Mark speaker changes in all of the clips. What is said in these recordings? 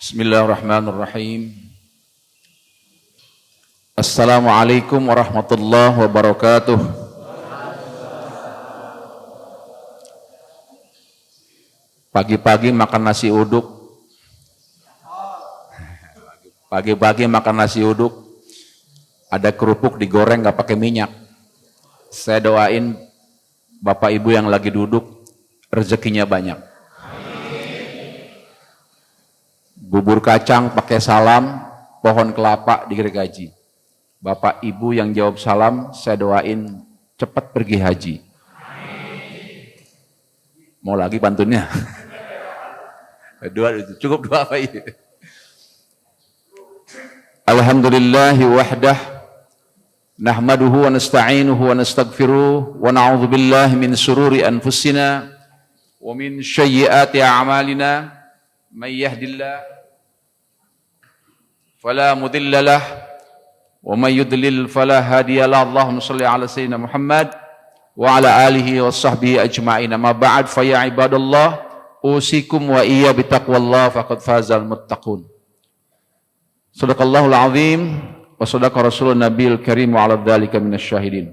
Speaker 1: Bismillahirrahmanirrahim. Assalamualaikum warahmatullahi wabarakatuh. Pagi-pagi makan nasi uduk. Pagi-pagi makan nasi uduk. Ada kerupuk digoreng nggak pakai minyak. Saya doain Bapak Ibu yang lagi duduk rezekinya banyak. Bubur kacang pakai salam, pohon kelapa digergaji. Bapak Ibu yang jawab salam, saya doain cepat pergi haji. Mau lagi pantunnya? Cukup dua apa ini? Alhamdulillahi wahdah, nahmaduhu wa nasta'inuhu wa nastaghfiruh, wa na'udzu billahi min sururi anfusina, wa min sayyiati a'malina, may yahdillah فلا مضل له ومن يضلل فلا هادي له. اللهم صل على سيدنا محمد وعلى آله وصحبه أجمعين. أما بعد فيا عباد الله أوصيكم وإياي بتقوى الله فقد فاز المتقون. Sadaqallahul azim wa sadaqa rasulun nabiyil karim wa ala dzalika minasyahidin.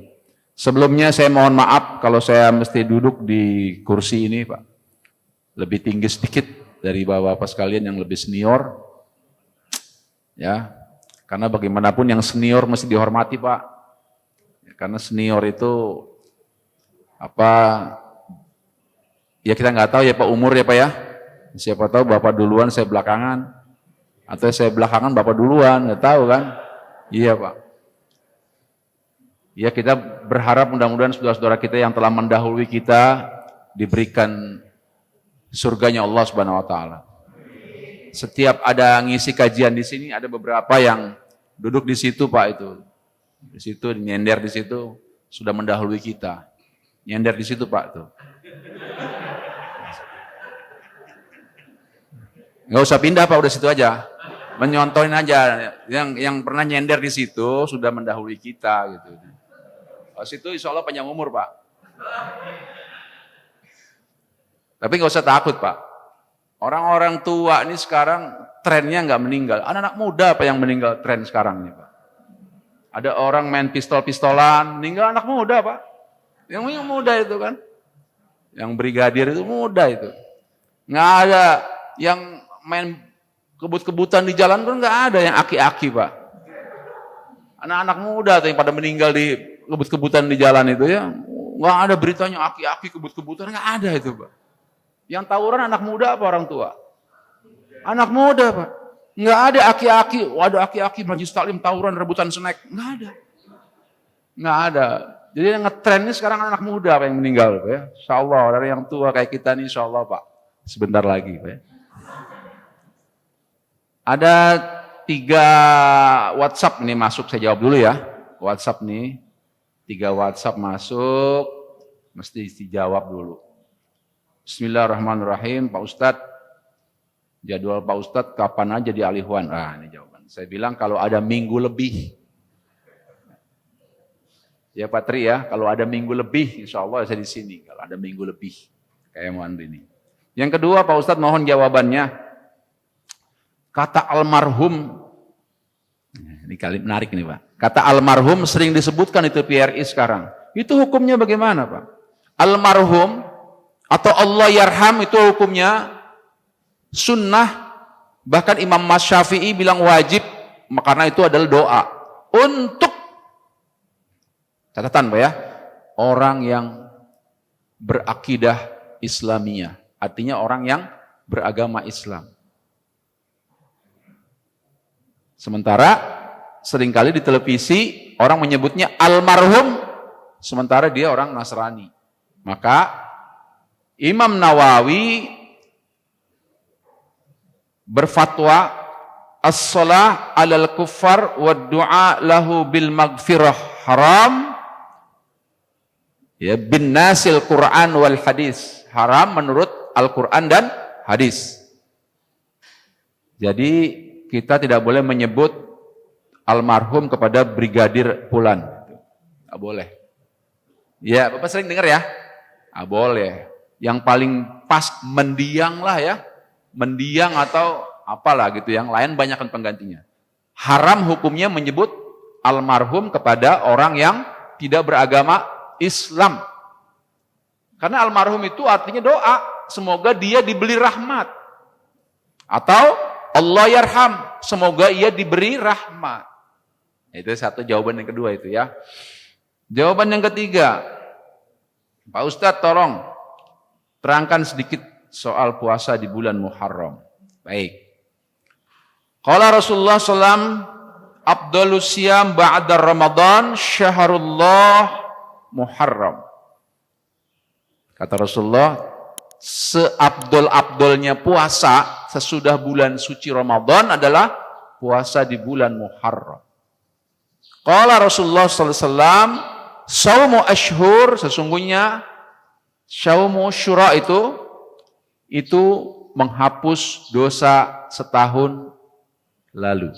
Speaker 1: Sebelumnya saya mohon maaf kalau saya mesti duduk di kursi ini, Pak. Lebih tinggi sedikit dari bapak-bapak sekalian yang lebih senior. Ya, karena bagaimanapun yang senior mesti dihormati, Pak. Karena senior itu ya kita nggak tahu ya Pak umur ya Pak ya. Siapa tahu Bapak duluan saya belakangan, atau saya belakangan Bapak duluan, nggak tahu kan? Iya Pak. Ya kita berharap mudah-mudahan saudara-saudara kita yang telah mendahului kita diberikan surganya Allah Subhanahu Wa Taala. Setiap ada ngisi kajian di sini, ada beberapa yang duduk di situ Pak itu. Di situ, nyender di situ, sudah mendahului kita. Nyender di situ Pak tuh. Nggak usah pindah Pak, udah situ aja. Menyontohin aja. Yang pernah nyender di situ, sudah mendahului kita gitu. Di situ insya Allah panjang umur Pak. Tapi nggak usah takut Pak. Orang-orang tua ini sekarang trennya nggak meninggal. Anak-anak muda apa yang meninggal tren sekarang ini Pak? Ada orang main pistol-pistolan, meninggal anak muda Pak. Yang muda itu kan. Yang brigadir itu muda itu. Nggak ada yang main kebut-kebutan di jalan pun nggak ada yang aki-aki Pak. Anak-anak muda tuh yang pada meninggal di kebut-kebutan di jalan itu ya. Nggak ada beritanya aki-aki kebut-kebutan, nggak ada itu Pak. Yang tawuran anak muda apa orang tua? Anak muda Pak. Nggak ada aki-aki, waduh aki-aki majlis taklim tawuran rebutan snack. Nggak ada. Nggak ada. Jadi yang ngetren ini sekarang anak muda Pak yang meninggal Pak ya. Insyaallah dari yang tua kayak kita nih insyaallah Pak. Sebentar lagi Pak ya. Ada 3 WhatsApp nih masuk, saya jawab dulu ya. WhatsApp nih, 3 WhatsApp masuk, mesti dijawab dulu. Bismillahirrahmanirrahim, Pak Ustadz, jadwal Pak Ustadz kapan aja di Alihwan? Ini jawaban. Saya bilang kalau ada minggu lebih. Ya Pak Tri ya, kalau ada minggu lebih, insya Allah saya di sini. Kalau ada minggu lebih, kayak mohon ini. Yang kedua Pak Ustadz mohon jawabannya. Kata almarhum, ini kali menarik nih Pak. Kata almarhum sering disebutkan itu PRI sekarang. Itu hukumnya bagaimana Pak? Almarhum atau Allah yarham itu hukumnya sunnah, bahkan Imam Syafi'i bilang wajib, karena itu adalah doa untuk, catatan Pak ya, orang yang berakidah Islamiyah, artinya orang yang beragama Islam. Sementara seringkali di televisi orang menyebutnya almarhum, sementara dia orang Nasrani. Maka Imam Nawawi berfatwa as-shalah 'alal kuffar wa du'a lahu bil maghfirah haram ya bin nasil Quran wal hadis. Haram menurut Al-Quran dan hadis. Jadi kita tidak boleh menyebut almarhum kepada brigadir fulan. Nggak boleh. Ya, Bapak sering dengar ya? Boleh. Yang paling pas mendiang lah ya, mendiang atau apalah gitu, yang lain banyakkan penggantinya. Haram hukumnya menyebut almarhum kepada orang yang tidak beragama Islam. Karena almarhum itu artinya doa, semoga dia diberi rahmat. Atau Allah yarham, semoga ia diberi rahmat. Itu satu jawaban yang kedua itu ya. Jawaban yang ketiga, Pak Ustadz tolong terangkan sedikit soal puasa di bulan Muharram. Baik. Qala Rasulullah SAW, Abdulus siyam ba'da Ramadan syahrullah Muharram. Kata Rasulullah, seabdol-abdolnya puasa sesudah bulan suci Ramadan adalah puasa di bulan Muharram. Qala Rasulullah SAW, saumu ashhur, sesungguhnya saumu syura itu menghapus dosa setahun lalu.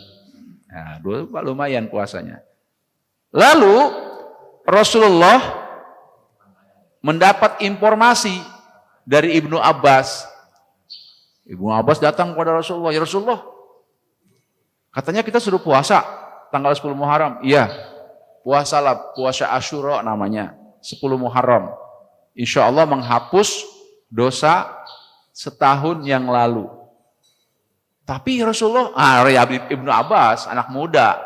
Speaker 1: Nah, lumayan puasanya. Lalu Rasulullah mendapat informasi dari Ibnu Abbas. Ibnu Abbas datang kepada Rasulullah, ya Rasulullah, katanya kita suruh puasa tanggal 10 Muharram. Iya, puasalah, puasa Asyura namanya, 10 Muharram. Insya Allah menghapus dosa setahun yang lalu. Tapi Rasulullah, Ibnu Abbas, anak muda,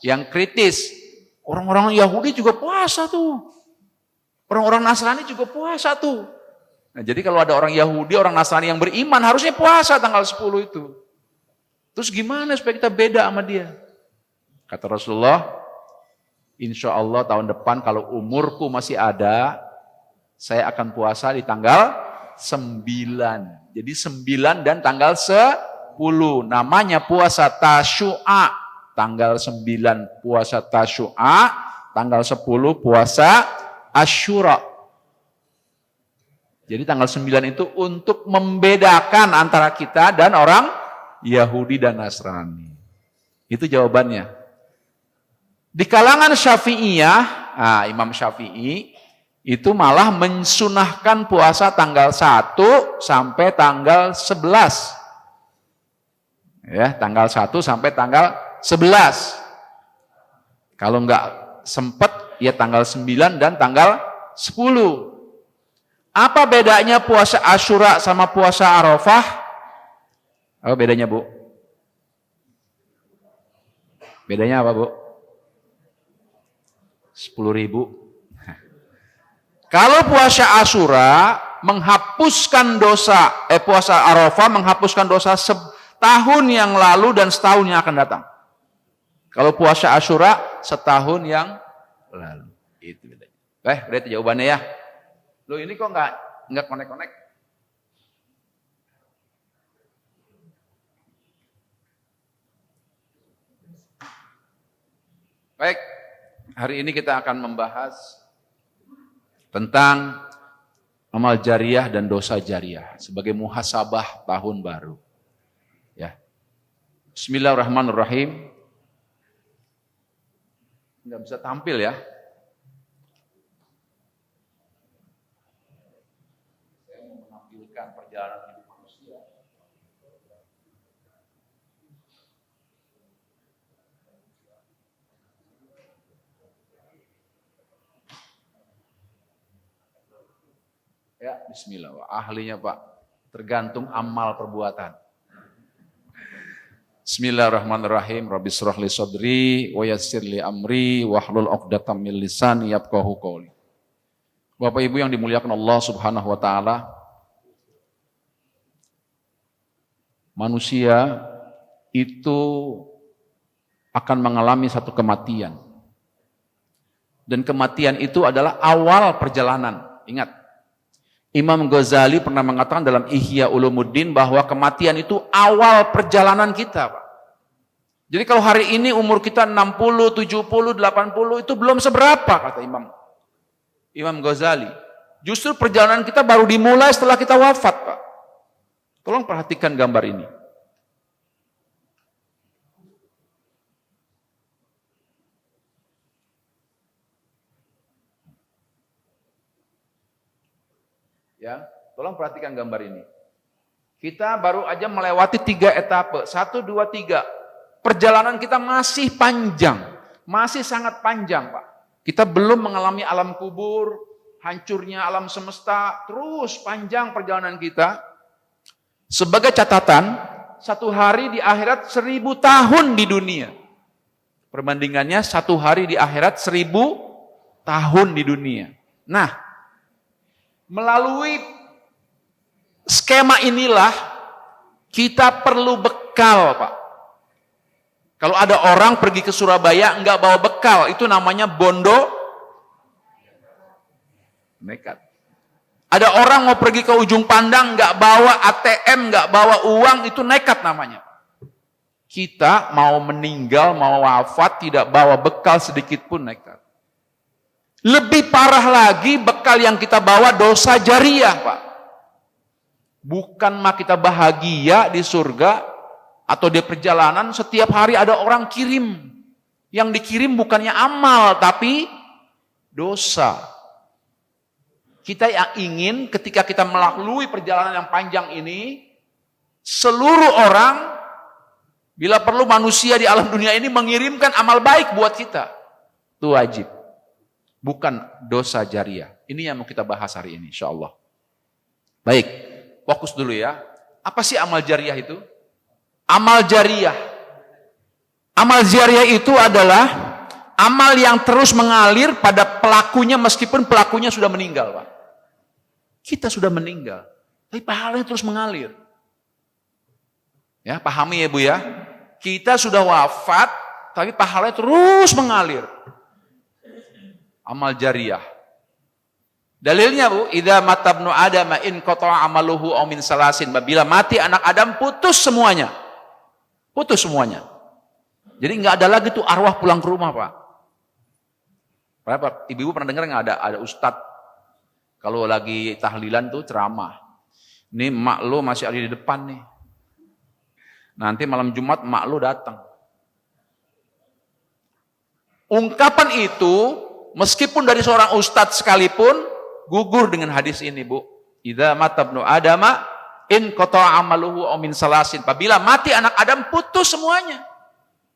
Speaker 1: yang kritis. Orang-orang Yahudi juga puasa tuh. Orang-orang Nasrani juga puasa tuh. Nah, jadi kalau ada orang Yahudi, orang Nasrani yang beriman, harusnya puasa tanggal 10 itu. Terus gimana supaya kita beda sama dia? Kata Rasulullah, insya Allah tahun depan kalau umurku masih ada, saya akan puasa di tanggal 9. Jadi 9 dan tanggal 10. Namanya puasa Tasyu'a. Tanggal 9 puasa Tasyu'a, tanggal 10 puasa Asyura. Jadi tanggal 9 itu untuk membedakan antara kita dan orang Yahudi dan Nasrani. Itu jawabannya. Di kalangan Syafi'iyah, Imam Syafi'i itu malah mensunahkan puasa tanggal 1 sampai tanggal 11. Ya, tanggal 1 sampai tanggal 11. Kalau enggak sempat, ya tanggal 9 dan tanggal 10. Apa bedanya puasa Asyura sama puasa Arafah? Apa bedanya, Bu? Bedanya apa, Bu? 10.000. Kalau puasa Asyura menghapuskan dosa, puasa Arafah menghapuskan dosa setahun yang lalu dan setahun yang akan datang. Kalau puasa Asyura setahun yang lalu. Itu bedanya. Berarti jawabannya ya. Loh ini kok enggak konek-konek? Baik, hari ini kita akan membahas tentang amal jariah dan dosa jariah sebagai muhasabah tahun baru. Ya. Bismillahirrahmanirrahim. Enggak bisa tampil ya. Saya mau menampilkan perjalanan hidup manusia. Ya, bismillah. Ahlinya Pak, tergantung amal perbuatan. Bismillahirrahmanirrahim. Rabbi shrah li sadri wa yassir li amri wahlul 'uqdatam min lisani yafqahu qawli. Bapak Ibu yang dimuliakan Allah Subhanahu wa taala, manusia itu akan mengalami satu kematian. Dan kematian itu adalah awal perjalanan. Ingat, Imam Ghazali pernah mengatakan dalam Ihya Ulumuddin bahwa kematian itu awal perjalanan kita, Pak. Jadi kalau hari ini umur kita 60, 70, 80 itu belum seberapa, kata Imam Ghazali. Justru perjalanan kita baru dimulai setelah kita wafat, Pak. Tolong perhatikan gambar ini. Ya, tolong perhatikan gambar ini. Kita baru aja melewati 3 etape. 1, 2, 3. Perjalanan kita masih panjang. Masih sangat panjang, Pak. Kita belum mengalami alam kubur, hancurnya alam semesta. Terus panjang perjalanan kita. Sebagai catatan, 1 hari di akhirat 1000 tahun di dunia. Perbandingannya 1 hari di akhirat 1000 tahun di dunia. Nah, melalui skema inilah kita perlu bekal, Pak. Kalau ada orang pergi ke Surabaya enggak bawa bekal, itu namanya bondo nekat. Ada orang mau pergi ke ujung pandang enggak bawa ATM, enggak bawa uang, itu nekat namanya. Kita mau meninggal, mau wafat, tidak bawa bekal sedikit pun nekat. Lebih parah lagi, bekal yang kita bawa dosa jariah, Pak. Bukan mah kita bahagia di surga atau di perjalanan, setiap hari ada orang kirim. Yang dikirim bukannya amal, tapi dosa. Kita yang ingin ketika kita melalui perjalanan yang panjang ini, seluruh orang, bila perlu manusia di alam dunia ini mengirimkan amal baik buat kita. Itu wajib. Bukan dosa jariah. Ini yang mau kita bahas hari ini, insya-Allah. Baik, fokus dulu ya. Apa sih amal jariah itu? Amal jariah. Amal jariah itu adalah amal yang terus mengalir pada pelakunya meskipun pelakunya sudah meninggal, Pak. Kita sudah meninggal, tapi pahalanya terus mengalir. Ya, pahami ya Bu ya. Kita sudah wafat, tapi pahalanya terus mengalir. Amal jariah. Dalilnya Bu, idza mata ibnu Adam in qata'a amaluhu aw min salasin. Bila mati anak Adam putus semuanya. Putus semuanya. Jadi enggak ada lagi tuh arwah pulang ke rumah, Pak. Berapa? Ibu-ibu pernah dengar enggak ada ustadz kalau lagi tahlilan tuh ceramah. Nih emak lo masih ada di depan nih. Nanti malam Jumat emak lo datang. Ungkapan itu meskipun dari seorang ustadz sekalipun gugur dengan hadis ini, Bu. Idza mata ibnu Adama in qata'a amaluhu aw min salasin. Apabila mati anak Adam putus semuanya.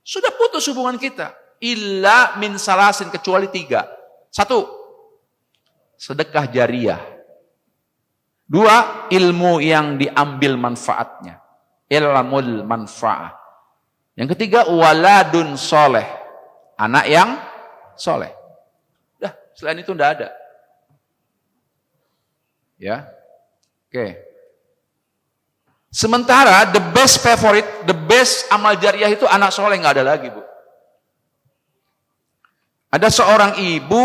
Speaker 1: Sudah putus hubungan kita. Illa min salasin, kecuali 3. 1, sedekah jariah. 2, ilmu yang diambil manfaatnya. Ilmul manfaah. Yang ketiga, waladun soleh. Anak yang soleh. Dah, selain itu tidak ada. Ya, oke. Sementara the best favorite, the best amal jariah itu anak soleh, nggak ada lagi, Bu. Ada seorang ibu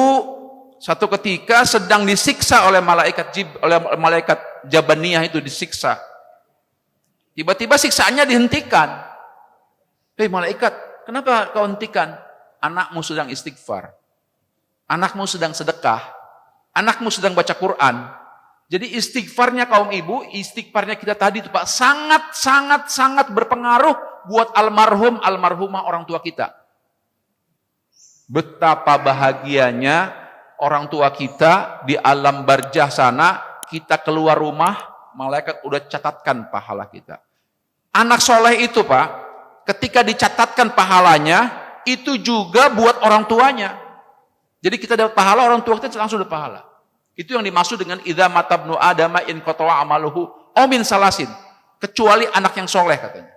Speaker 1: satu ketika sedang disiksa oleh malaikat Jabaniyah itu disiksa. Tiba-tiba siksaannya dihentikan. Hei malaikat, kenapa kau hentikan? Anakmu sedang istighfar. Anakmu sedang sedekah. Anakmu sedang baca Quran. Jadi istighfarnya kaum ibu, istighfarnya kita tadi itu Pak, sangat berpengaruh buat almarhumah orang tua kita. Betapa bahagianya orang tua kita di alam barzah sana, kita keluar rumah, malaikat udah catatkan pahala kita. Anak soleh itu Pak, ketika dicatatkan pahalanya, itu juga buat orang tuanya. Jadi kita dapat pahala, orang tua kita langsung dapat pahala. Itu yang dimaksud dengan idza mata ibnu Adama in qata'a amaluhu aw min salasin. Kecuali anak yang soleh katanya.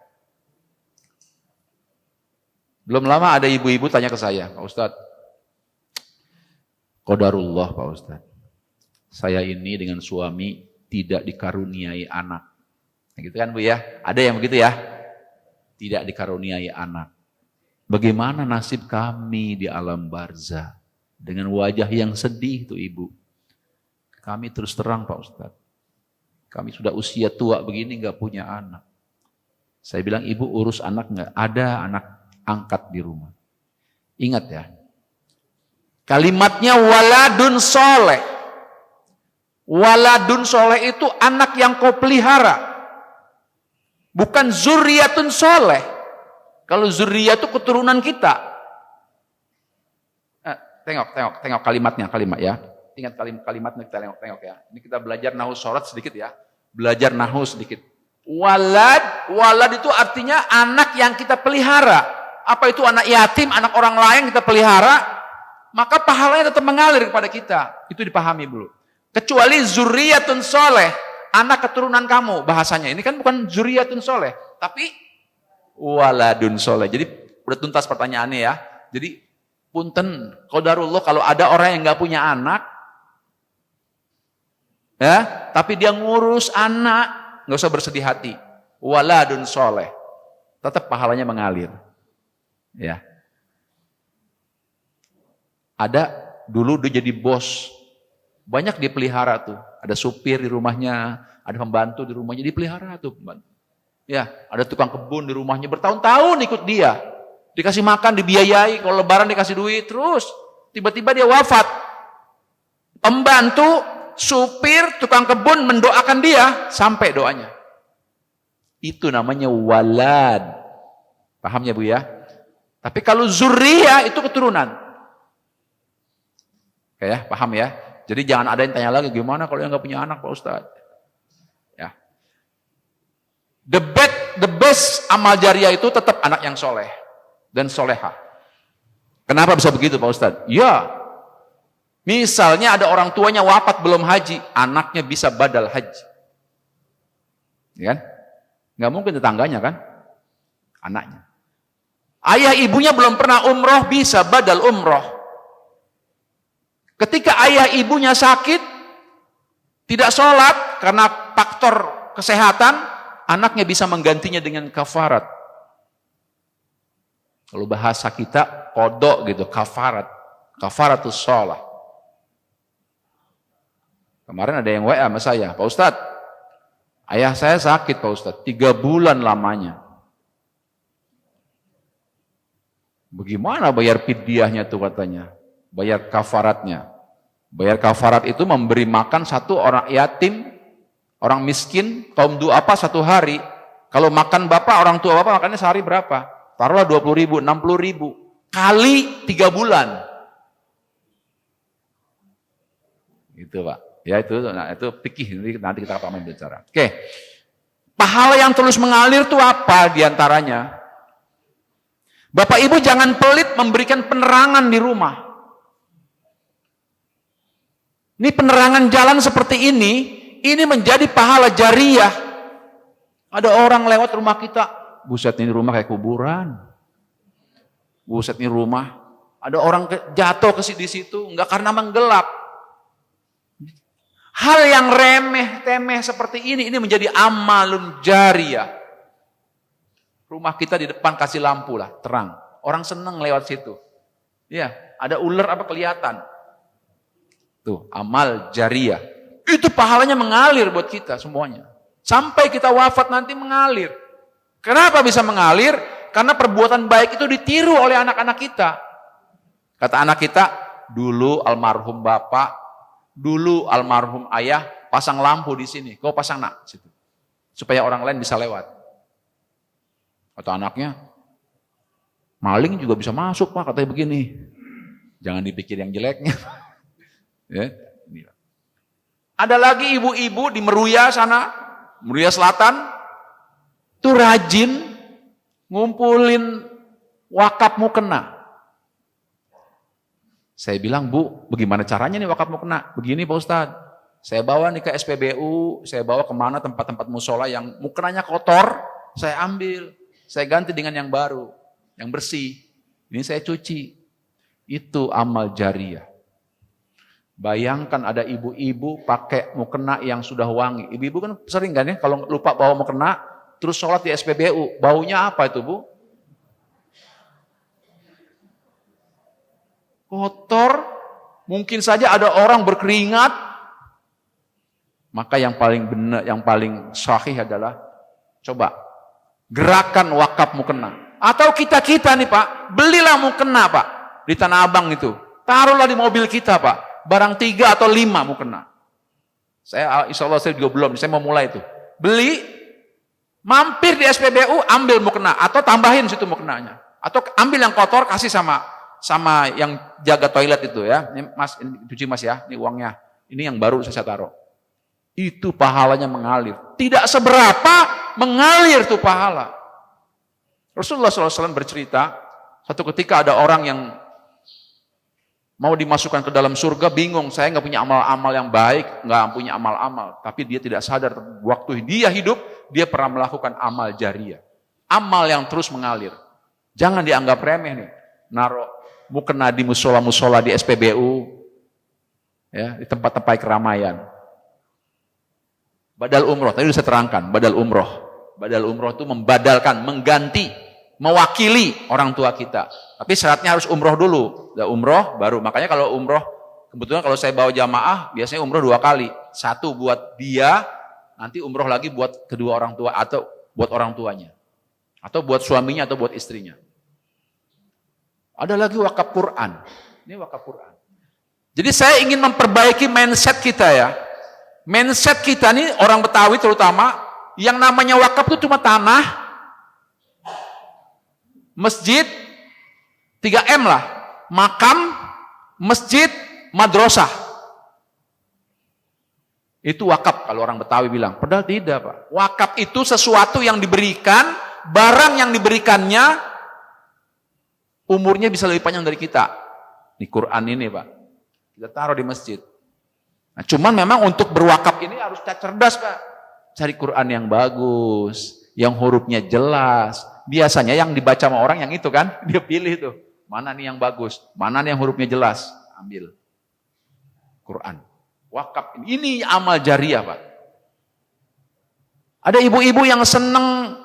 Speaker 1: Belum lama ada ibu-ibu tanya ke saya, Pak Ustadz, qadarullah Pak Ustadz, saya ini dengan suami tidak dikaruniai anak. Nah, gitu kan Bu ya? Ada yang begitu ya? Tidak dikaruniai anak. Bagaimana nasib kami di alam barzah? Dengan wajah yang sedih tuh ibu. Kami terus terang Pak Ustadz, kami sudah usia tua begini nggak punya anak. Saya bilang, ibu urus anak nggak? Ada anak angkat di rumah. Ingat ya, kalimatnya waladun soleh. Waladun soleh itu anak yang kau pelihara. Bukan zurriyatun soleh. Kalau zurriyat itu keturunan kita. Tengok kalimat ya. Ingat kalimatnya, kita tengok ya. Ini kita belajar nahwu sorot sedikit ya. Belajar nahwu sedikit. Walad itu artinya anak yang kita pelihara. Apa itu anak yatim, anak orang lain kita pelihara, maka pahalanya tetap mengalir kepada kita. Itu dipahami dulu. Kecuali zuriyatun soleh, anak keturunan kamu bahasanya. Ini kan bukan zuriyatun soleh, tapi waladun soleh. Jadi udah tuntas pertanyaannya ya. Jadi punten, qadarullah kalau ada orang yang nggak punya anak, ya, tapi dia ngurus anak, nggak usah bersedih hati. Waladun soleh, tetap pahalanya mengalir. Ya, ada dulu dia jadi bos, banyak dipelihara tuh. Ada supir di rumahnya, ada pembantu di rumahnya dipelihara tuh pembantu. Ya, ada tukang kebun di rumahnya bertahun-tahun ikut dia, dikasih makan, dibiayai, kalau lebaran dikasih duit, terus tiba-tiba dia wafat. Pembantu, supir, tukang kebun mendoakan dia sampai doanya. Itu namanya walad. Paham ya Bu ya? Tapi kalau zuriyah itu keturunan. Oke ya, paham ya? Jadi jangan ada yang tanya lagi, gimana kalau yang nggak punya anak Pak Ustadz? Ya. The best amal jariah itu tetap anak yang soleh dan soleha. Kenapa bisa begitu Pak Ustadz? Ya, misalnya ada orang tuanya wafat belum haji, anaknya bisa badal haji. Ya kan? Nggak mungkin tetangganya kan? Anaknya. Ayah ibunya belum pernah umroh, bisa badal umroh. Ketika ayah ibunya sakit, tidak sholat karena faktor kesehatan, anaknya bisa menggantinya dengan kafarat. Kalau bahasa kita, kodok gitu, kafarat. Kafaratus sholat. Kemarin ada yang WA sama saya, Pak Ustadz, ayah saya sakit Pak Ustadz, 3 bulan lamanya. Bagaimana bayar fidyahnya tuh katanya? Bayar kafaratnya. Bayar kafarat itu memberi makan satu orang yatim, orang miskin, kaum du'afa 1 hari. Kalau makan bapak, orang tua bapak makannya sehari berapa? Taruhlah 20.000, 60.000. Kali 3 bulan. Gitu Pak. Ya itu fikih, nanti kita akan bicara. Oke. Pahala yang terus mengalir itu apa diantaranya? Bapak Ibu jangan pelit memberikan penerangan di rumah. Ini penerangan jalan seperti ini menjadi pahala jariah. Ada orang lewat rumah kita, buset ini rumah kayak kuburan. Buset ini rumah, ada orang jatuh di situ, enggak karena menggelap. Hal yang remeh-temeh seperti ini menjadi amalun jariah. Rumah kita di depan kasih lampu lah, terang. Orang seneng lewat situ. Ya, ada ular apa kelihatan. Tuh, amal jariah. Itu pahalanya mengalir buat kita semuanya. Sampai kita wafat nanti mengalir. Kenapa bisa mengalir? Karena perbuatan baik itu ditiru oleh anak-anak kita. Kata anak kita, dulu almarhum bapak, dulu almarhum ayah, pasang lampu di sini. Kau pasang nak situ. Supaya orang lain bisa lewat. Kata anaknya, maling juga bisa masuk Pak, katanya begini. Jangan dipikir yang jeleknya. Ya, ini. Ada lagi ibu-ibu di Meruya sana, Meruya Selatan, itu rajin ngumpulin wakaf mukena. Saya bilang, Bu, bagaimana caranya nih wakaf mukena? Begini Pak Ustadz, saya bawa nih ke SPBU, saya bawa kemana tempat-tempat musola yang mukenanya kotor, saya ambil. Saya ganti dengan yang baru, yang bersih. Ini saya cuci. Itu amal jariah. Bayangkan ada ibu-ibu pakai mukena yang sudah wangi. Ibu-ibu kan sering kan ya, kalau lupa bawa mukena, terus sholat di SPBU. Baunya apa itu Bu? Kotor. Mungkin saja ada orang berkeringat. Maka yang paling benar, yang paling sahih adalah, coba gerakan wakaf mukena. Atau kita-kita nih Pak, belilah mukena Pak, di Tanah Abang itu. Taruhlah di mobil kita Pak, barang 3 atau 5 mukena. Saya insya Allah saya juga belum, saya mau mulai itu. Beli, mampir di SPBU, ambil mukena. Atau tambahin situ mukenanya. Atau ambil yang kotor, kasih sama yang jaga toilet itu ya. Ini Mas, ini cuci Mas ya, ini uangnya. Ini yang baru saya taruh. Itu pahalanya mengalir. Tidak seberapa, mengalir tuh pahala. Rasulullah SAW bercerita, satu ketika ada orang yang mau dimasukkan ke dalam surga, bingung, saya nggak punya amal-amal yang baik, nggak punya amal-amal. Tapi dia tidak sadar, waktu dia hidup, dia pernah melakukan amal jariyah. Amal yang terus mengalir. Jangan dianggap remeh nih. Naruh mukena di musola-musola di SPBU, ya, di tempat-tempat keramaian. Badal umroh, tadi sudah saya terangkan, badal umroh. Badal umroh itu membadalkan, mengganti, mewakili orang tua kita. Tapi syaratnya harus umroh dulu. Udah umroh baru. Makanya kalau umroh, kebetulan kalau saya bawa jamaah, biasanya umroh 2 kali. 1 buat dia, nanti umroh lagi buat kedua orang tua atau buat orang tuanya. Atau buat suaminya atau buat istrinya. Ada lagi wakaf Quran. Ini wakaf Quran. Jadi saya ingin memperbaiki mindset kita ya. Mindset kita nih orang Betawi terutama, yang namanya wakaf itu cuma tanah, masjid, 3M lah. Makam, masjid, madrasah. Itu wakaf kalau orang Betawi bilang. Padahal tidak, Pak. Wakaf itu sesuatu yang diberikan, barang yang diberikannya, umurnya bisa lebih panjang dari kita. Di Quran ini, Pak. Kita taruh di masjid. Nah, cuman memang untuk berwakaf ini harus cerdas, Pak. Cari Quran yang bagus, yang hurufnya jelas. Biasanya yang dibaca sama orang yang itu kan, dia pilih tuh. Mana nih yang bagus, mana nih yang hurufnya jelas, ambil. Quran. Wakaf ini amal jariyah, Pak. Ada ibu-ibu yang seneng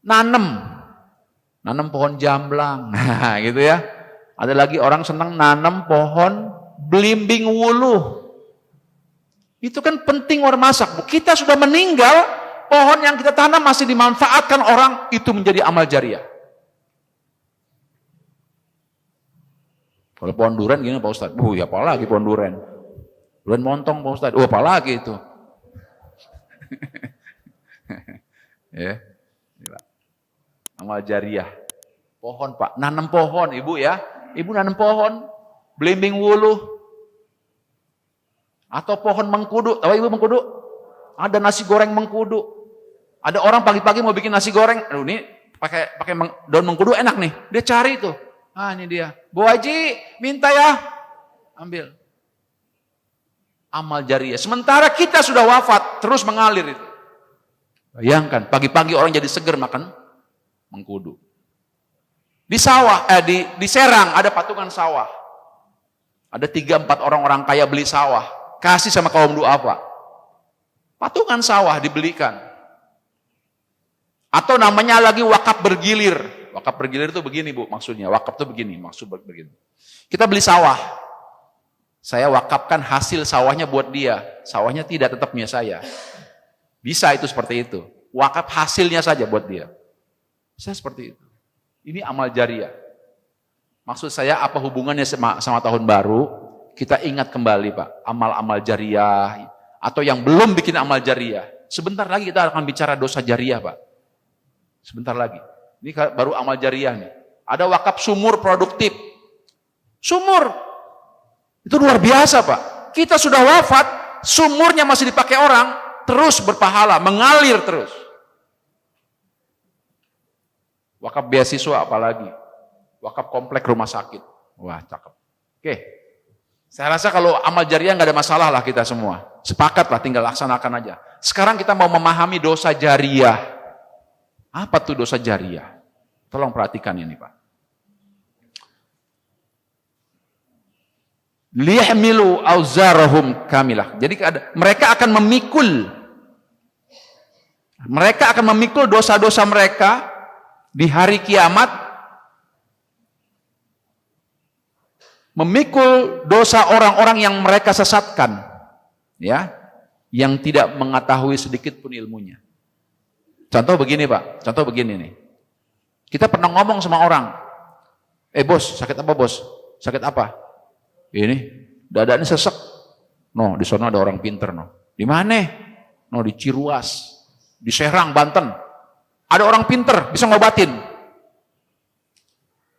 Speaker 1: nanam pohon jamblang, nah gitu ya. Ada lagi orang seneng nanam pohon belimbing wuluh. Itu kan penting orang masak. Kita sudah meninggal, pohon yang kita tanam masih dimanfaatkan orang, itu menjadi amal jariyah. Kalau pohon duren gini Pak Ustadz, ya apalagi pohon duren. Duren montong Pak Ustadz, apalagi itu. Ya, amal jariyah. Pohon Pak, nanam pohon Ibu ya. Ibu nanam pohon, belimbing wuluh. Atau pohon mengkudu, tahu Ibu mengkudu? Ada nasi goreng mengkudu. Ada orang pagi-pagi mau bikin nasi goreng, aduh ini pakai daun mengkudu enak nih. Dia cari tuh. Ah ini dia. Bu Haji, minta ya. Ambil. Amal jariyah. Sementara kita sudah wafat, terus mengalir itu. Bayangkan, pagi-pagi orang jadi seger makan mengkudu. Di sawah, di Serang ada patungan sawah. Ada 3-4 orang kaya beli sawah. Kasih sama kaum duafa. Patungan sawah dibelikan. Atau namanya lagi wakaf bergilir. Wakaf bergilir itu begini Bu maksudnya. Wakaf itu begini, maksud begini. Kita beli sawah. Saya wakafkan hasil sawahnya buat dia. Sawahnya tidak tetap punya saya. Bisa itu seperti itu. Wakaf hasilnya saja buat dia. Bisa seperti itu. Ini amal jariyah. Maksud saya apa hubungannya sama tahun baru? Kita ingat kembali Pak, amal-amal jariyah. Atau yang belum bikin amal jariyah. Sebentar lagi kita akan bicara dosa jariyah Pak. Sebentar lagi. Ini baru amal jariyah nih. Ada wakaf sumur produktif. Sumur. Itu luar biasa Pak. Kita sudah wafat, sumurnya masih dipakai orang, terus berpahala, mengalir terus. Wakaf beasiswa apalagi. Wakaf komplek rumah sakit. Wah cakep. Oke. Saya rasa kalau amal jariyah nggak ada masalah lah kita semua. Sepakat lah, tinggal laksanakan aja. Sekarang kita mau memahami dosa jariyah. Apa tuh dosa jariyah? Tolong perhatikan ini Pak. Liyahmilu auzarahum kamilah. Jadi mereka akan memikul dosa-dosa mereka di hari kiamat. Memikul dosa orang-orang yang mereka sesatkan, ya, yang tidak mengetahui sedikit pun ilmunya. Contoh begini Pak, contoh begini nih. Kita pernah ngomong sama orang, bos, sakit apa bos? Sakit apa? Ini, dada ini sesek. No, di sana ada orang pinter no. Di mana? No, di Ciruas, di Serang, Banten. Ada orang pinter, bisa ngobatin.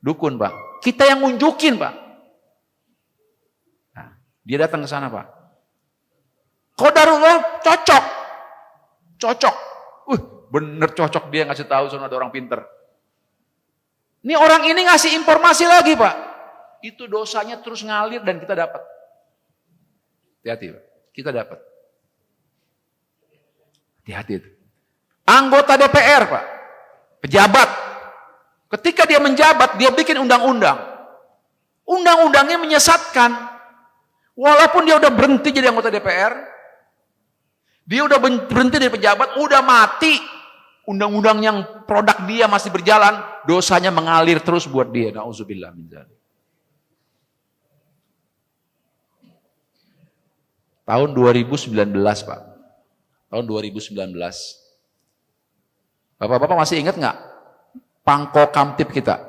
Speaker 1: Dukun Pak. Kita yang ngunjukin Pak. Dia datang ke sana Pak. Qadarullah cocok. bener cocok dia ngasih tahu soalnya ada orang pinter. Ini orang ini ngasih informasi lagi Pak. Itu dosanya terus ngalir dan kita dapat. Hati-hati Pak, kita dapat. Hati-hati itu. Anggota DPR Pak, pejabat. Ketika dia menjabat, dia bikin undang-undang. Undang-undangnya menyesatkan. Walaupun dia udah berhenti jadi anggota DPR, dia udah berhenti dari pejabat, udah mati. Undang-undang yang produk dia masih berjalan, dosanya mengalir terus buat dia. Nauzubillah min dzalik. Tahun 2019 Pak. Tahun 2019. Bapak-bapak masih ingat nggak? Pangko Kamtib kita.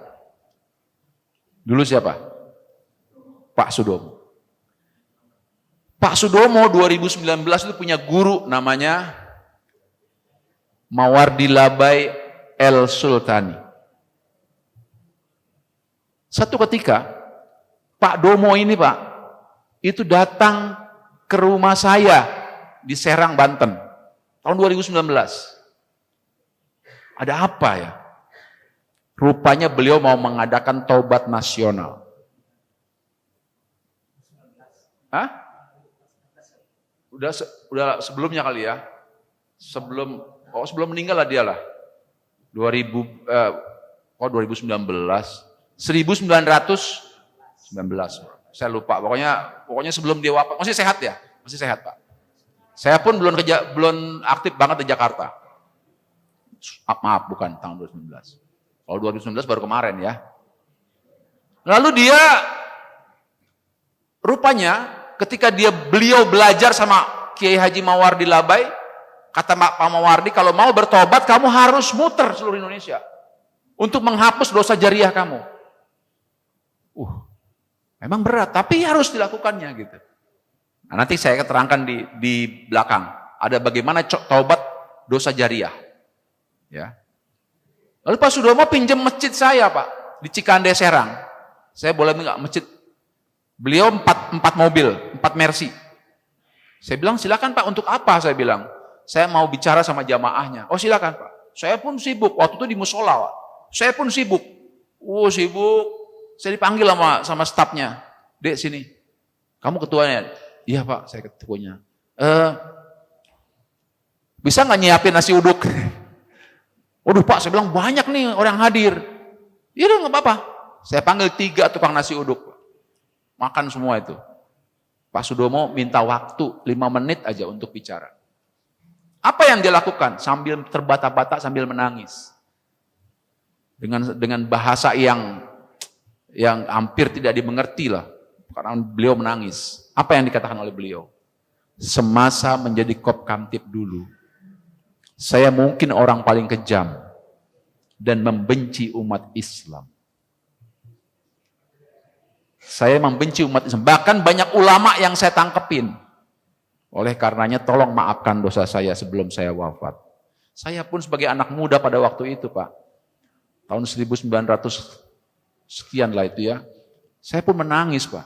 Speaker 1: Dulu siapa? Pak Sudomo. Pak Sudomo 2019 itu punya guru namanya Mawardi Labai El Sultani. Satu ketika Pak Domo ini Pak, itu datang ke rumah saya di Serang, Banten. Tahun 2019. Ada apa ya? Rupanya beliau mau mengadakan taubat nasional. Hah? Udah sebelumnya kali ya. Sebelum meninggal lah dia lah. 2019. 1919. Saya lupa. Pokoknya sebelum dia wafat. Masih sehat ya? Masih sehat, Pak. Saya pun belum aktif banget di Jakarta. Maaf, bukan tahun 2019. Kalau 2019 baru kemarin ya. Lalu dia rupanya ketika beliau belajar sama Kiai Haji Mawardi Labai, kata Pak Mawardi, kalau mau bertobat kamu harus muter seluruh Indonesia untuk menghapus dosa jariah kamu. Memang berat, tapi harus dilakukannya gitu. Nah, nanti saya terangkan di belakang. Ada bagaimana taubat dosa jariah. Ya. Lalu Pak Sudomo pinjam masjid saya Pak, di Cikande Serang. Saya boleh nggak masjid? Beliau 4 mobil, 4 Mercy. Saya bilang silakan Pak, untuk apa? Saya bilang, saya mau bicara sama jamaahnya. Oh silakan Pak. Saya pun sibuk, waktu itu di musola Pak. Saya pun sibuk. Sibuk. Saya dipanggil sama stafnya. Dek sini, kamu ketuanya? Iya Pak, saya ketuanya. Bisa nggak nyiapin nasi uduk? Waduh Pak, saya bilang banyak nih orang hadir. Iya dong, nggak apa-apa. Saya panggil 3 tukang nasi uduk. Makan semua itu. Pak Sudomo minta waktu 5 menit aja untuk bicara. Apa yang dia lakukan? Sambil terbata-bata, sambil menangis. Dengan bahasa yang hampir tidak dimengerti lah. Karena beliau menangis. Apa yang dikatakan oleh beliau? Semasa menjadi Kop Kamtib dulu, saya mungkin orang paling kejam dan membenci umat Islam. Saya membenci umat Islam. Bahkan banyak ulama yang saya tangkepin. Oleh karenanya tolong maafkan dosa saya sebelum saya wafat. Saya pun sebagai anak muda pada waktu itu Pak. Tahun 1900 sekian lah itu ya. Saya pun menangis Pak.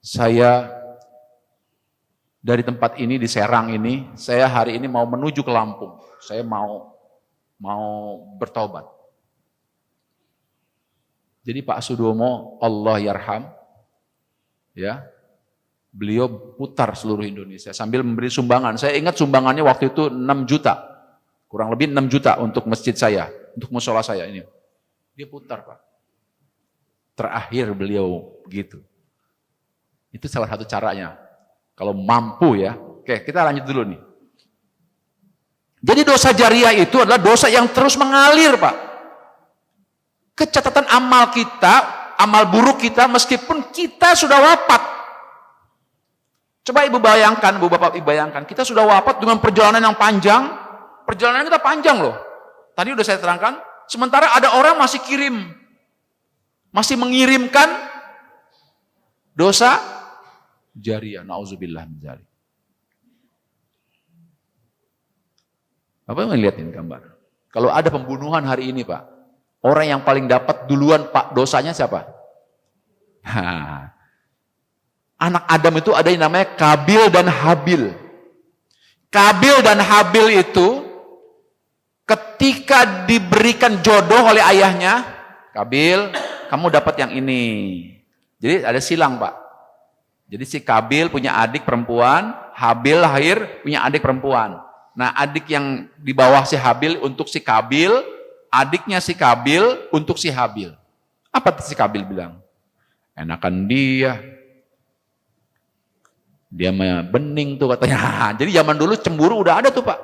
Speaker 1: Saya dari tempat ini di Serang ini, saya hari ini mau menuju ke Lampung. Saya mau bertobat. Jadi Pak Sudomo, Allah yarham, ya, beliau putar seluruh Indonesia sambil memberi sumbangan. Saya ingat sumbangannya waktu itu 6 juta, kurang lebih 6 juta untuk masjid saya, untuk musola saya ini. Dia putar Pak. Terakhir beliau begitu. Itu salah satu caranya. Kalau mampu ya. Oke, kita lanjut dulu nih. Jadi dosa jariah itu adalah dosa yang terus mengalir, Pak. Kecatatan amal kita, amal buruk kita, meskipun kita sudah wafat. Coba ibu bayangkan, ibu bapak ibu bayangkan, kita sudah wafat dengan perjalanan yang panjang. Perjalanan kita panjang loh. Tadi udah saya terangkan. Sementara ada orang masih mengirimkan dosa jariah, na'udzubillah min dzalik. Apa yang lihat ini gambar? Kalau ada pembunuhan hari ini Pak, orang yang paling dapat duluan Pak dosanya siapa? Anak Adam itu ada yang namanya Kabil dan Habil. Kabil dan Habil itu ketika diberikan jodoh oleh ayahnya, Kabil, kamu dapat yang ini. Jadi ada silang, Pak. Jadi si Kabil punya adik perempuan, Habil lahir punya adik perempuan. Nah, adik yang di bawah si Habil untuk si Kabil, adiknya si Kabil untuk si Habil. Apa si Kabil bilang? Enakan dia. Dia mah bening tuh katanya. Jadi zaman dulu cemburu udah ada tuh, Pak.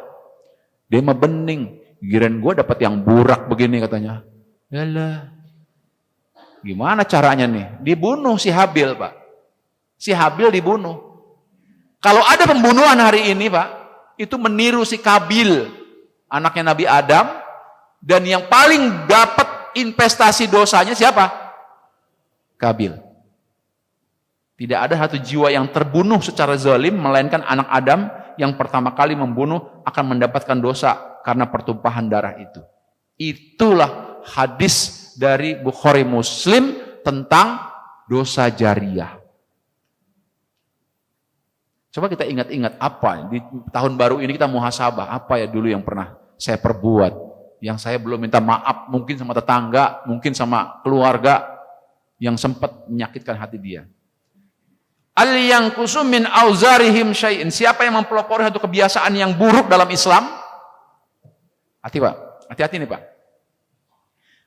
Speaker 1: Dia mah bening. Giliran gue dapat yang burak begini katanya. Yalah. Gimana caranya nih? Dibunuh si Habil, Pak. Si Habil dibunuh. Kalau ada pembunuhan hari ini, Pak, itu meniru si Kabil, anaknya Nabi Adam, dan yang paling dapat investasi dosanya siapa? Kabil. Tidak ada satu jiwa yang terbunuh secara zalim, melainkan anak Adam yang pertama kali membunuh akan mendapatkan dosa karena pertumpahan darah itu. Itulah hadis dari Bukhari Muslim tentang dosa jariah. Coba kita ingat-ingat apa di tahun baru ini kita muhasabah, apa ya dulu yang pernah saya perbuat, yang saya belum minta maaf, mungkin sama tetangga, mungkin sama keluarga yang sempat menyakitkan hati dia. Al-yanqusu min auzarihim syai'in. Siapa yang mempelopori satu kebiasaan yang buruk dalam Islam? Hati-hati nih, Pak.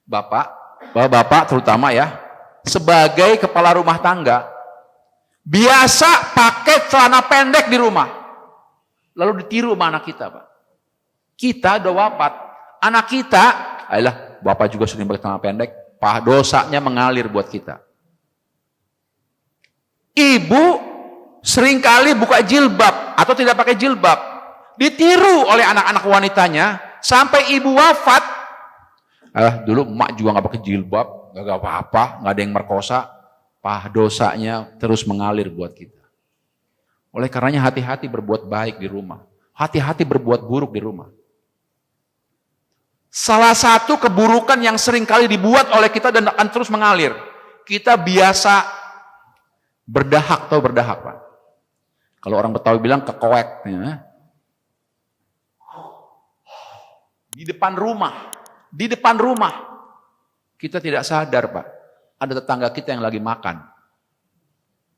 Speaker 1: Bapak terutama ya, sebagai kepala rumah tangga, biasa pakai celana pendek di rumah. Lalu ditiru sama anak kita, Pak. Kita udah wafat. Anak kita, ayolah, bapak juga sering pakai celana pendek, dosanya mengalir buat kita. Ibu seringkali buka jilbab atau tidak pakai jilbab. Ditiru oleh anak-anak wanitanya sampai ibu wafat. Dulu emak juga nggak pakai jilbab, nggak apa-apa, nggak ada yang merkosa. Dosanya terus mengalir buat kita. Oleh karenanya hati-hati berbuat baik di rumah. Hati-hati berbuat buruk di rumah. Salah satu keburukan yang seringkali dibuat oleh kita dan akan terus mengalir. Kita biasa berdahak, tahu berdahak, Pak? Kalau orang Betawi bilang kekoek. Ya. Di depan rumah, kita tidak sadar, Pak. Ada tetangga kita yang lagi makan.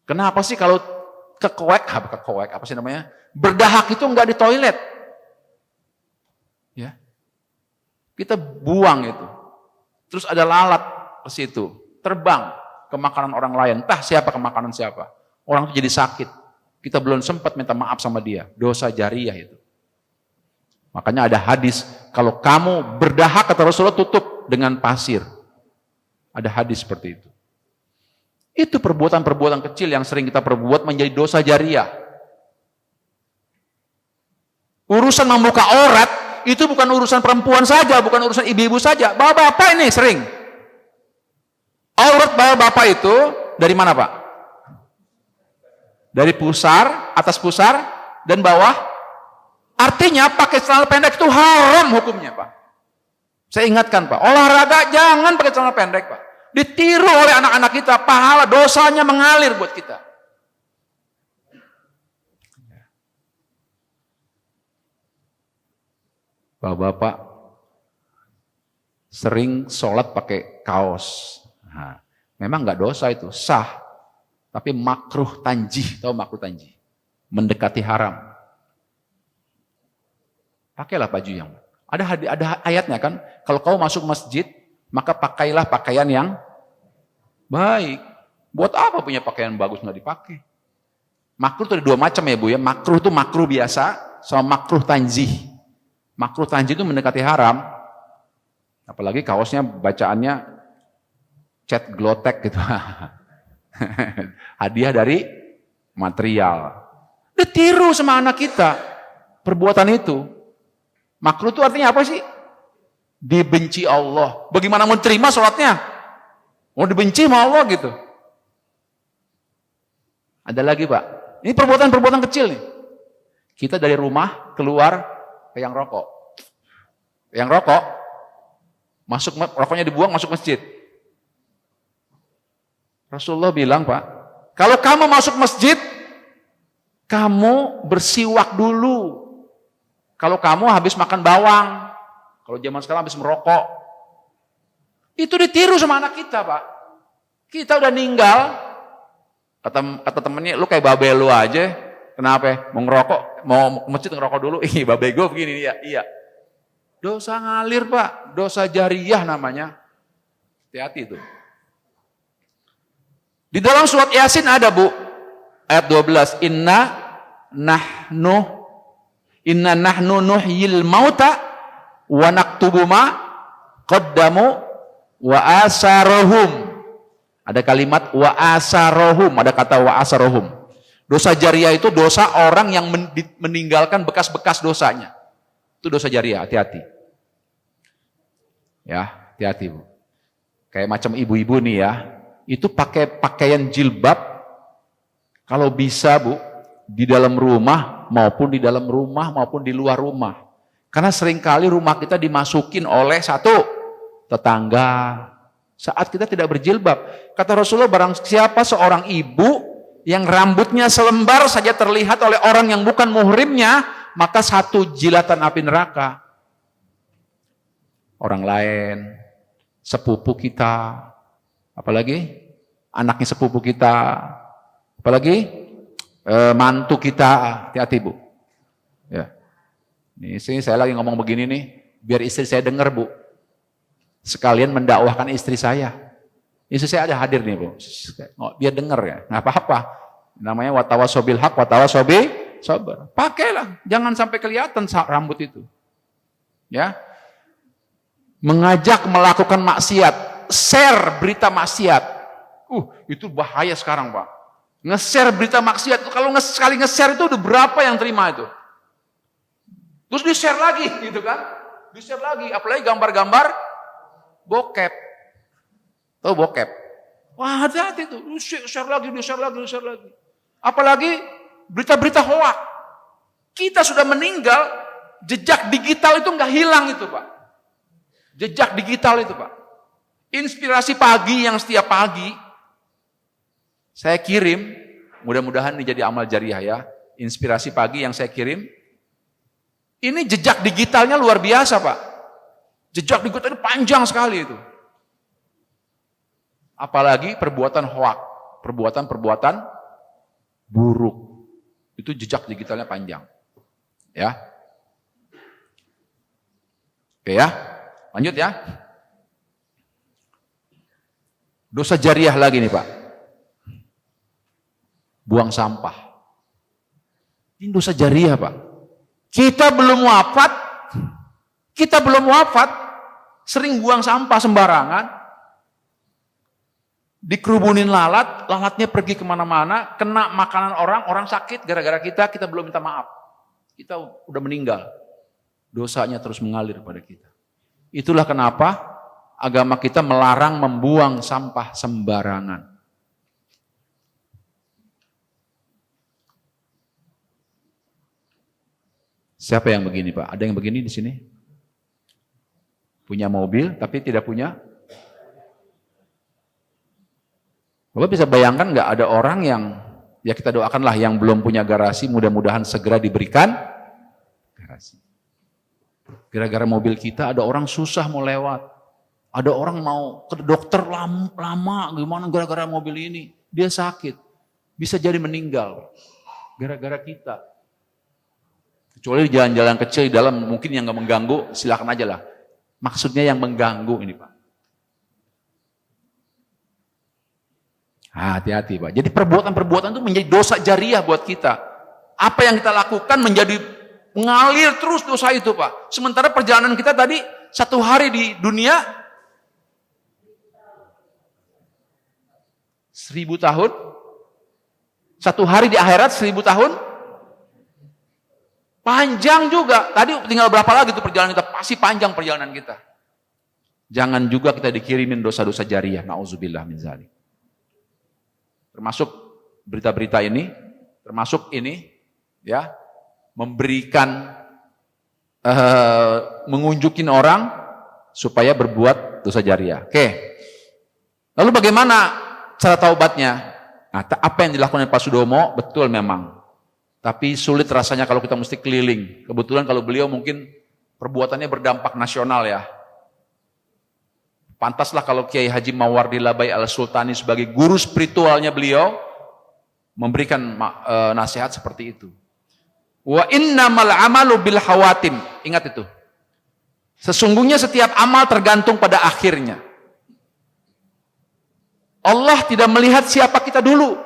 Speaker 1: Kenapa sih kalau kekoek, apa sih namanya? Berdahak itu enggak di toilet. Ya. Kita buang itu. Terus ada lalat ke situ, terbang ke makanan orang lain, entah siapa ke makanan siapa. Orang itu jadi sakit. Kita belum sempat minta maaf sama dia. Dosa jariah itu. Makanya ada hadis, kalau kamu berdahak kata Rasulullah tutup dengan pasir. Ada hadis seperti itu. Itu perbuatan-perbuatan kecil yang sering kita perbuat menjadi dosa jariah. Urusan membuka aurat itu bukan urusan perempuan saja, bukan urusan ibu-ibu saja. Bapak-bapak ini sering. Aurat bapak itu dari mana, Pak? Dari pusar, atas pusar, dan bawah. Artinya pakai celana pendek itu haram hukumnya, Pak. Saya ingatkan, Pak, olahraga jangan pakai celana pendek, Pak. Ditiru oleh anak-anak kita, pahala dosanya mengalir buat kita. Bapak-bapak sering sholat pakai kaos. Nah, memang nggak dosa itu, sah. Tapi makruh tanjih, tahu makruh tanjih? Mendekati haram. Pakailah baju yang ada ayatnya kan, kalau kau masuk masjid, maka pakailah pakaian yang baik. Buat apa punya pakaian bagus nggak dipakai? Makruh itu ada dua macam ya Bu ya. Makruh itu makruh biasa sama makruh tanjih. Makruh tanjih itu mendekati haram. Apalagi kaosnya bacaannya cat glotek gitu. Hadiah dari material. Ditiru sama anak kita perbuatan itu. Makruh itu artinya apa sih? Dibenci Allah. Bagaimana mau terima sholatnya? Mau dibenci sama Allah gitu. Ada lagi Pak. Ini perbuatan-perbuatan kecil nih. Kita dari rumah keluar ke yang rokok. Yang rokok, rokoknya dibuang masuk masjid. Rasulullah bilang, Pak, kalau kamu masuk masjid, kamu bersiwak dulu. Kalau kamu habis makan bawang, Kalau zaman sekarang habis merokok, itu ditiru sama anak kita, Pak. Kita udah ninggal, kata temennya, lu kayak babe lu aja, kenapa? Mau ngerokok, mau ke masjid ngerokok dulu, ih babe gue begini, iya. Dosa ngalir, Pak, dosa jariah namanya. Hati-hati itu. Di dalam surat Yasin ada, Bu, ayat 12, Inna nahnu nuhyil mauta wa naktubu ma qaddamu wa asarohum. Ada kalimat wa asarohum, ada kata wa asarohum. Dosa jariah itu dosa orang yang meninggalkan bekas-bekas dosanya. Itu dosa jariah, hati-hati. Ya, hati-hati, Bu. Kayak macam ibu-ibu nih ya, itu pakai pakaian jilbab, kalau bisa, Bu, di dalam rumah maupun di luar rumah. Karena seringkali rumah kita dimasukin oleh satu tetangga saat kita tidak berjilbab. Kata Rasulullah, barang siapa seorang ibu yang rambutnya selembar saja terlihat oleh orang yang bukan muhrimnya, maka satu jilatan api neraka. Orang lain, sepupu kita, apalagi anaknya sepupu kita, apalagi mantu kita, hati-hati, Bu. Ya. Ini saya lagi ngomong begini nih, biar istri saya dengar, Bu. Sekalian mendakwahkan istri saya. Istri saya ada hadir nih, Bu. Biar dengar ya, nggak apa-apa. Namanya watawasobil haq, watawasobi sabar. Pakailah, jangan sampai kelihatan rambut itu. Ya. Mengajak melakukan maksiat, share berita maksiat. Itu bahaya sekarang, Pak. Nge-share berita maksiat, kalau sekali nge-share itu udah berapa yang terima itu? Terus di-share lagi, gitu kan? Di-share lagi, apalagi gambar-gambar bokep. Tahu bokep? Wah, hati-hati tuh, share lagi. Apalagi berita-berita hoak. Kita sudah meninggal, jejak digital itu nggak hilang itu, Pak. Jejak digital itu, Pak. Inspirasi pagi yang setiap pagi saya kirim, mudah-mudahan ini jadi amal jariah ya. Inspirasi pagi yang saya kirim, ini jejak digitalnya luar biasa, Pak. Jejak digital itu panjang sekali itu. Apalagi perbuatan hoak, perbuatan buruk. Itu jejak digitalnya panjang. Ya. Oke ya. Lanjut ya. Dosa jariah lagi nih, Pak. Buang sampah. Ini dosa jariah, Pak. Kita belum wafat, sering buang sampah sembarangan, dikerubunin lalatnya pergi kemana-mana, kena makanan orang sakit gara-gara kita belum minta maaf. Kita udah meninggal. Dosanya terus mengalir pada kita. Itulah kenapa agama kita melarang membuang sampah sembarangan. Siapa yang begini, Pak? Ada yang begini di sini? Punya mobil tapi tidak punya? Bapak bisa bayangkan nggak ada orang yang, ya kita doakanlah yang belum punya garasi, mudah-mudahan segera diberikan garasi. Gara-gara mobil kita ada orang susah mau lewat. Ada orang mau ke dokter lama gimana gara-gara mobil ini. Dia sakit. Bisa jadi meninggal. Gara-gara kita. Kecuali di jalan-jalan kecil di dalam mungkin yang nggak mengganggu, silakan aja lah. Maksudnya yang mengganggu ini, Pak. Hati-hati, Pak. Jadi perbuatan-perbuatan itu menjadi dosa jariah buat kita. Apa yang kita lakukan menjadi mengalir terus dosa itu, Pak. Sementara perjalanan kita tadi 1 hari di dunia 1000 tahun. 1 hari di akhirat 1000 tahun. Panjang juga. Tadi tinggal berapa lagi tuh perjalanan kita? Pasti panjang perjalanan kita. Jangan juga kita dikirimin dosa-dosa jariah. Na'udzubillah min dzalik. Termasuk berita-berita ini, termasuk ini, ya, memberikan, mengunjukin orang supaya berbuat dosa jariah. Oke. Lalu bagaimana cara taubatnya? Nah, apa yang dilakukan oleh Pak Sudomo? Betul memang. Tapi sulit rasanya kalau kita mesti keliling. Kebetulan kalau beliau mungkin perbuatannya berdampak nasional ya. Pantaslah kalau Kiai Haji Mawardi Labai Al-Sultani sebagai guru spiritualnya beliau memberikan nasihat seperti itu. Wa innamal amalu bil hawatim. Ingat itu. Sesungguhnya setiap amal tergantung pada akhirnya. Allah tidak melihat siapa kita dulu.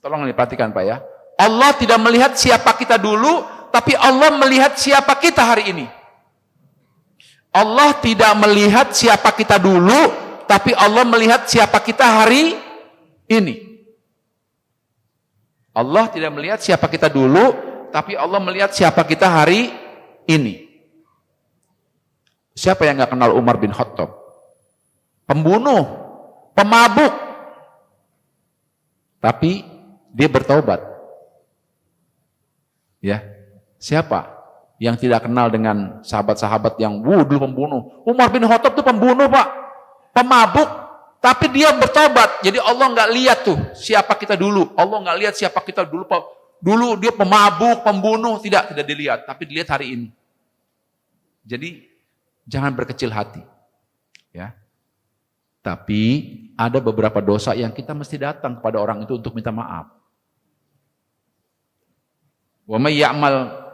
Speaker 1: Tolong diperhatikan Pak ya. Allah tidak melihat siapa kita dulu, tapi Allah melihat siapa kita hari ini. Allah tidak melihat siapa kita dulu, tapi Allah melihat siapa kita hari ini. Allah tidak melihat siapa kita dulu, tapi Allah melihat siapa kita hari ini. Siapa yang nggak kenal Umar bin Khattab? Pembunuh, pemabuk. Tapi dia bertaubat. Ya, siapa yang tidak kenal dengan sahabat-sahabat yang dulu pembunuh? Umar bin Khattab itu pembunuh Pak, pemabuk, tapi dia bertobat. Jadi Allah nggak lihat tuh siapa kita dulu. Allah nggak lihat siapa kita dulu Pak. Dulu dia pemabuk, pembunuh, tidak dilihat, tapi dilihat hari ini. Jadi jangan berkecil hati, ya. Tapi ada beberapa dosa yang kita mesti datang kepada orang itu untuk minta maaf. Wa may ya'mal.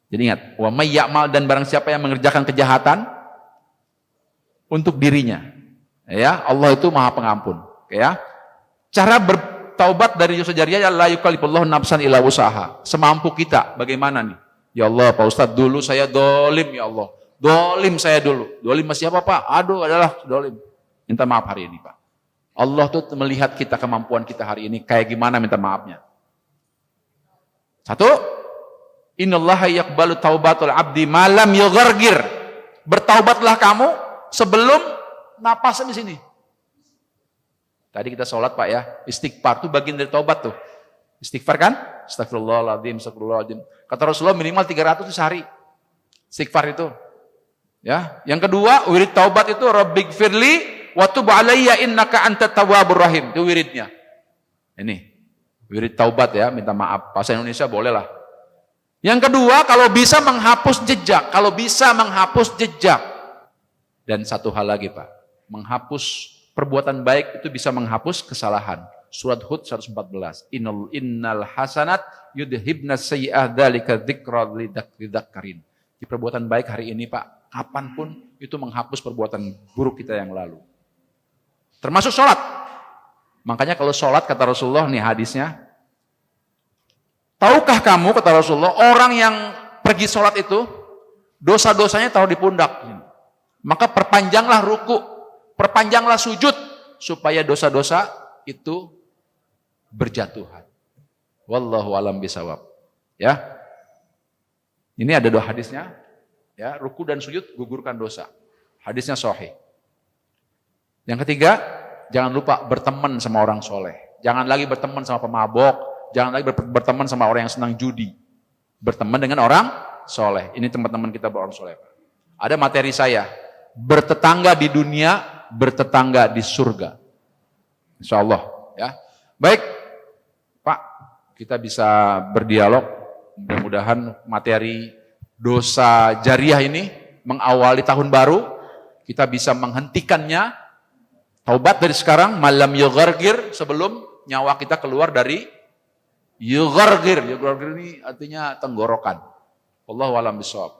Speaker 1: Jadi ingat, wa may ya'mal, dan barang siapa yang mengerjakan kejahatan untuk dirinya. Ya, Allah itu Maha Pengampun, ya. Cara bertaubat dari dosa jariyah la yukallifullahu nafsan illa wusaha. Semampu kita. Bagaimana nih? Ya Allah, Pak Ustadz, dulu saya dolim ya Allah. Dolim saya dulu. Dolim masih apa Pak? Aduh, adalah dolim. Minta maaf hari ini Pak. Allah tuh melihat kita, kemampuan kita hari ini kayak gimana minta maafnya. Satu, innallaha yaqbalu taubatul abdi malam yughargir. Bertaubatlah kamu sebelum napasnya di sini. Tadi kita sholat Pak ya, istighfar itu bagian dari taubat tuh. Istighfar kan? Astagfirullahaladzim, astagfirullahaladzim. Kata Rasulullah minimal 300 sehari. Istighfar itu. Ya, yang kedua, wirid taubat itu rabbighfirli wa tub alayya innaka antat tawwabur rahim. Itu wiridnya. Ini. Wirid taubat ya, minta maaf. Bahasa Indonesia boleh lah. Yang kedua, kalau bisa menghapus jejak. Kalau bisa menghapus jejak. Dan satu hal lagi Pak. Menghapus perbuatan baik itu bisa menghapus kesalahan. Surat Hud 114. Innal hasanat yudhibna sayyi'ah dzalika dzikra lidzakkarin. Di perbuatan baik hari ini Pak, kapanpun itu menghapus perbuatan buruk kita yang lalu. Termasuk sholat. Makanya kalau sholat kata Rasulullah, nih hadisnya. Tahukah kamu kata Rasulullah, orang yang pergi sholat itu, dosa-dosanya taruh di pundak. Maka perpanjanglah ruku, perpanjanglah sujud, supaya dosa-dosa itu berjatuhan. Wallahu alam bisawab. Ya. Ini ada dua hadisnya. Ya, ruku dan sujud gugurkan dosa. Hadisnya sahih. Yang ketiga, jangan lupa berteman sama orang soleh. Jangan lagi berteman sama pemabok. Jangan lagi berteman sama orang yang senang judi. Berteman dengan orang soleh. Ini teman-teman kita berorang soleh. Ada materi saya. Bertetangga di dunia, bertetangga di surga. Insya Allah. Ya. Baik, Pak. Kita bisa berdialog. Mudah-mudahan materi dosa jariah ini mengawali tahun baru. Kita bisa menghentikannya. Taubat dari sekarang, malam yughargir, sebelum nyawa kita keluar dari yughargir. Yughargir ini artinya tenggorokan. Wallahu a'lam bishawab.